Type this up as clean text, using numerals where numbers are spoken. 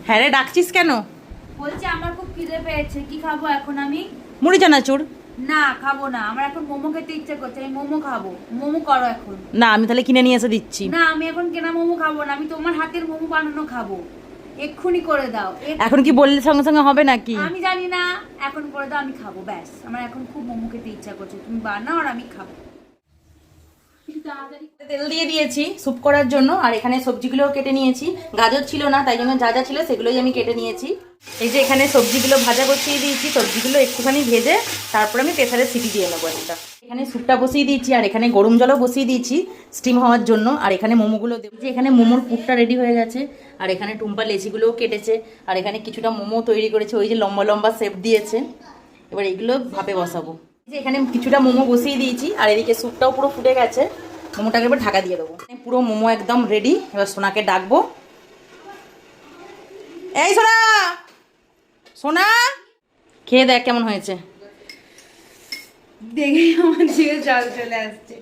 হ্যাঁ রে, ডাকছিস কেন? বলছি আমার খুব খিদে পেয়েছে, কি খাবো এখন আমি? মুড়ি চানাচুর। না খাবো না, আমার এখন মোমো খেতে ইচ্ছে করছে, আমি মোমো খাবো। মোমো করো এখন। না, আমি তাহলে কিনে নিয়ে এসে দিচ্ছি। না আমি এখন কেনা মোমো খাবো না, আমি তোমার হাতের মোমো বানানো খাবো। এক্ষুনি করে দাও। এখন কি বললে সঙ্গে সঙ্গে হবে নাকি? আমি জানি না, এখন করে দাও, আমি খাবো ব্যাস। আমার এখন খুব মোমো খেতে ইচ্ছা করছে, তুমি বানাও আর আমি খাবো। তেল দিয়ে দিয়েছি স্যুপ করার জন্য, আর এখানে সবজিগুলো কেটে নিয়েছি। গাজর ছিল না, তাই জন্য যা যা ছিল সেগুলোই আমি কেটে নিয়েছি। এই যে এখানে সবজিগুলো ভাজা বসিয়ে দিয়েছি, সবজিগুলো একটুখানি ভেজে তারপরে আমি প্রেসারে সিটি দিয়ে নেবো একটা। এখানে স্যুপটা বসিয়ে দিয়েছি, আর এখানে গরম জলও বসিয়ে দিয়েছি স্টিম হওয়ার জন্য। আর এখানে মোমোগুলো দেবো, যে এখানে মোমোর পুরটা রেডি হয়ে গেছে। আর এখানে টুম্পা লেচিগুলোও কেটেছে, আর এখানে কিছুটা মোমো তৈরি করেছে, ওই যে লম্বা লম্বা শেপ দিয়েছে। এবার এগুলো ভাপে বসাবো। যে এখানে কিছুটা মোমো বসিয়ে দিয়েছি, আর এদিকে স্যুপটাও পুরো ফুটে গেছে। মোমোটাকে এবার ঢাকা দিয়ে দেবো। পুরো মোমো একদম রেডি। এবার সোনাকে ডাকবো। এই সোনা, সোনা, খেয়ে দেখ কেমন হয়েছে। দেখে আমার জিভে জল চলে আসছে।